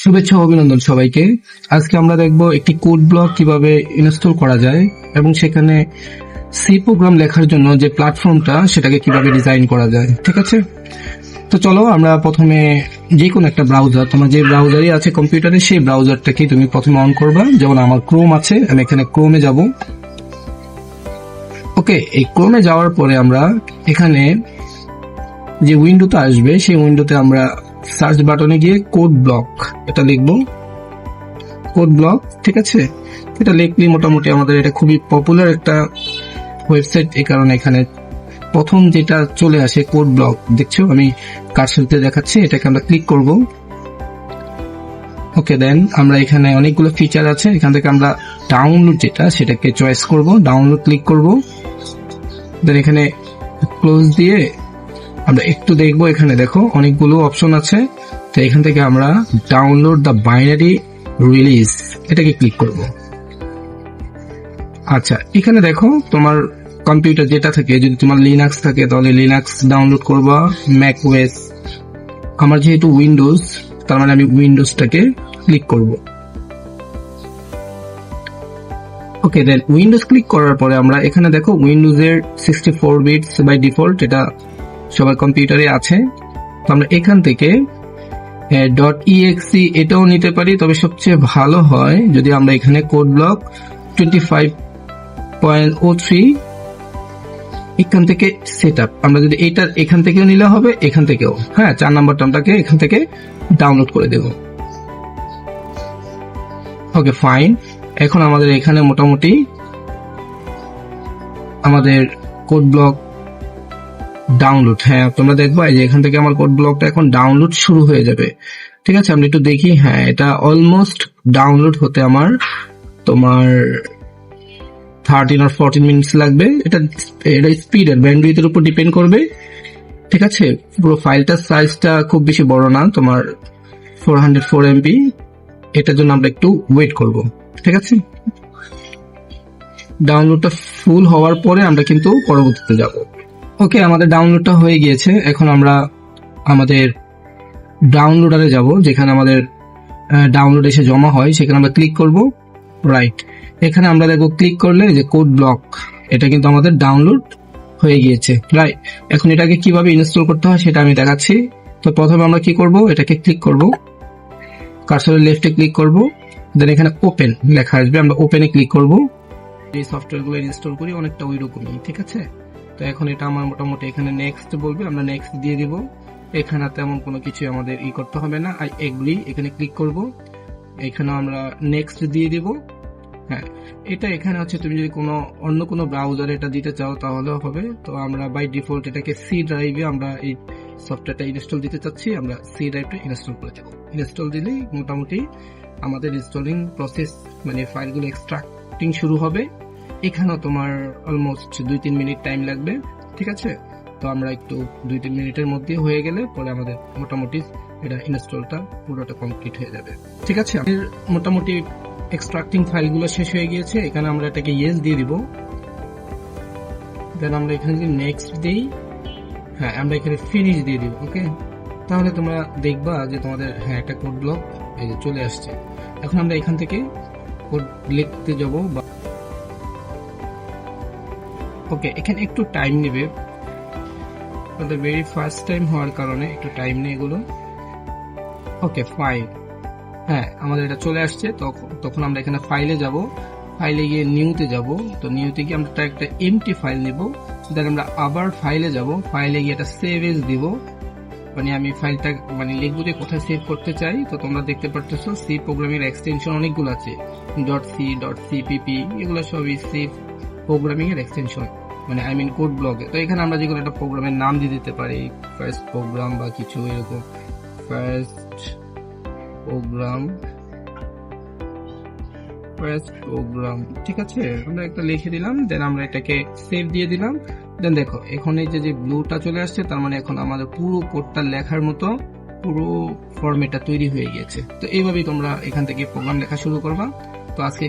শুভেচ্ছা ও অভিনন্দন সবাইকে। আজকে আমরা দেখব একটি কোড ব্লক কিভাবে ইনস্টল করা যায় এবং সেখানে সি প্রোগ্রাম লেখার জন্য যে প্ল্যাটফর্মটা সেটাকে কিভাবে ডিজাইন করা যায়। ঠিক আছে, তো চলো আমরা প্রথমে যে কোনো একটা ব্রাউজার, তোমার যে ব্রাউজারই আছে কম্পিউটারে সেই ব্রাউজারটাকে তুমি প্রথমে অন করবা। যেমন আমার ক্রোম আছে, আমি এখানে ক্রোমে যাব। ওকে, এই ক্রোমে যাওয়ার পরে আমরা এখানে যে উইন্ডোতে আসবে সেই উইন্ডোতে আমরা সার্চ বাটনে গিয়ে কোড ব্লক এটা লিখবো, কোড ব্লক। ঠিক আছে, এটা লিখলে মোটামুটি আমাদের এটা খুবই পপুলার একটা ওয়েবসাইট, এই কারণে এখানে প্রথম যেটা চলে আসে কোড ব্লক, দেখছো আমি কার্সরতে দেখাচ্ছি, এটাকে আমরা ক্লিক করব। ওকে, দেন আমরা এখানে অনেকগুলো ফিচার আছে, এখান থেকে আমরা ডাউনলোড যেটা সেটাকে চয়েস করব, ডাউনলোড ক্লিক করব। দেন এখানে ক্লোজ দিয়ে আমরা একটু দেখবো, এখানে দেখো অনেকগুলো অপশন আছে, তো এখান থেকে আমরা ডাউনলোড দ্য বাইনারি রিলিজ এটাকে ক্লিক করব। আচ্ছা, এখানে দেখো তোমার কম্পিউটার যেটা থাকে, যদি তোমার লিনাক্স থাকে তাহলে লিনাক্স ডাউনলোড করবা, ম্যাক ওএস। আমার যেহেতু উইন্ডোজ, তার মানে আমি উইন্ডোজটাকে ক্লিক করব। ওকে, দেন উইন্ডোজ ক্লিক করার পরে আমরা এখানে দেখো উইন্ডোজের 64 বিটস বাই ডিফল্ট এটা সবার কম্পিউটারে আছে, তো আমরা এখান থেকে .exe এটাও নিতে পারি, তবে সবচেয়ে ভালো হয় যদি আমরা এখানে কোড ব্লক 25.03 এখান থেকে সেট আপ, আমরা যদি এইটার এখান থেকেও নিলে হবে, এখান থেকেও, হ্যাঁ 4 নাম্বার টার্মটাকে এখান থেকে ডাউনলোড করে দেব। ওকে ফাইন, এখন আমাদের এখানে মোটামুটি আমাদের কোড ব্লক ডাউনলোড, হ্যাঁ তোমরা দেখবা এই যে এখান থেকে আমার কোড ব্লকটা এখন ডাউনলোড শুরু হয়ে যাবে। ঠিক আছে, আমরা একটু দেখি, হ্যাঁ এটা অলমোস্ট ডাউনলোড হতে আমার তোমার 13 or 14 মিনিটস লাগবে। এটা স্পিড আর ব্যান্ডউইথের উপর ডিপেন্ড করবে। ঠিক আছে, পুরো ফাইলটার সাইজটা খুব বেশি বড় না, তোমার 404 MB, এটার জন্য আমরা একটু ওয়েট করব। ঠিক আছে, ডাউনলোডটা ফুল হওয়ার পরে আমরা কিন্তু পরবর্তীতে যাব। ওকে, আমাদের ডাউনলোডটা হয়ে গিয়েছে, এখন আমরা আমাদের ডাউনলোডারে যাব, যেখানে আমাদের ডাউনলোড এসে জমা হয়, সেখানে আমরা ক্লিক করব। রাইট, এখানে আমরা দেখব ক্লিক করলে যে কোড ব্লক, এটা কিন্তু আমাদের ডাউনলোড হয়ে গিয়েছে। রাইট, এখন এটাকে কিভাবে ইনস্টল করতে হয় সেটা আমি দেখাচ্ছি। তো প্রথমে আমরা কি করব, এটাকে ক্লিক করব, কার্সরের লেফটে ক্লিক করব, দেন এখানে ওপেন লেখা আসবে, আমরা ওপেনে ক্লিক করব। এই সফটওয়্যারগুলো ইনস্টল করি অনেকটা ওই রকমই। ঠিক আছে, তো এখন এটা আমার মোটামুটি এখানে নেক্সট বলবে, আমরা নেক্সট দিয়ে দিব। এখানে তেমন কোনো কিছু আমাদের করতে হবে না, আই এগ্রি এখানে ক্লিক করব, এখানে আমরা নেক্সট দিয়ে দিব। হ্যাঁ, এটা এখানে হচ্ছে তুমি যদি কোনো অন্য কোনো ব্রাউজারে এটা দিতে চাও তাহলেও হবে। তো আমরা বাই ডিফল্ট এটাকে সি ড্রাইভে আমরা এই সফটওয়্যারটা ইনস্টল দিতে চাচ্ছি, আমরা সি ড্রাইভটা ইনস্টল করে দেবো। ইনস্টল দিলেই মোটামুটি আমাদের ইনস্টলিং প্রসেস, মানে ফাইলগুলো এক্সট্রাক্টিং শুরু হবে। এখানেও তোমার অলমোস্ট 2-3 মিনিট টাইম লাগবে। ঠিক আছে, তো আমরা একটু 2-3 মিনিটের মধ্যে হয়ে গেলে পরে আমাদের মোটামুটি এটা ইনস্টলটা পুরোটা কমপ্লিট হয়ে যাবে। ঠিক আছে, মোটামুটি এক্সট্রাক্টিং ফাইলগুলো শেষ হয়ে গিয়েছে, এখানে আমরা এটাকে ইয়েস দিয়ে দিব। দেন আমরা এখানে যদি নেক্সট দিই, হ্যাঁ আমরা এখানে ফিনিশ দিয়ে দিব। ওকে, তাহলে তোমরা দেখবা যে তোমাদের হ্যাঁ একটা কোড ব্লক এই যে চলে আসছে। এখন আমরা এখান থেকে কোড লিখতে যাব। ওকে, এখানে একটু টাইম নেবে, আমাদের ভেরি ফার্স্ট টাইম হওয়ার কারণে একটু টাইম নেই এগুলো। ওকে ফাইন, হ্যাঁ আমাদের এটা চলে আসছে। তখন আমরা এখানে ফাইলে যাব, ফাইলে গিয়ে নিউতে যাব, তো নিউতে গিয়ে আমরা একটা এমটি ফাইল নেব। দেন আমরা আবার ফাইলে যাব, ফাইলে গিয়ে একটা সেভ এজ দিব, মানে আমি ফাইলটা মানে লিখবো যে কোথায় সেভ করতে চাই। তো তোমরা দেখতে পারতেছো সি প্রোগ্রামিং এক্সটেনশন অনেকগুলো আছে, .c .cpp এগুলো সবই সি প্রোগ্রামিং এর এক্সটেনশন, মানে আই মিন কোড ব্লকে। তো এখানে আমরা যেগুলো একটা প্রোগ্রামের নাম দিয়ে দিতে পারি, ফার্স্ট প্রোগ্রাম বা কিছু এরকম, ফার্স্ট প্রোগ্রাম। ঠিক আছে, আমরা একটা লিখে দিলাম, দেন আমরা এটাকে সেভ দিয়ে দিলাম। দেন দেখো এখন এই যে ব্লুটা চলে আসছে, তার মানে এখন আমাদের পুরো কোডটা লেখার মতো পুরো ফরম্যাটটা তৈরি হয়ে গিয়েছে। তো এইভাবেই তোমরা এখান থেকে প্রোগ্রাম লেখা শুরু করবা। তো আজকে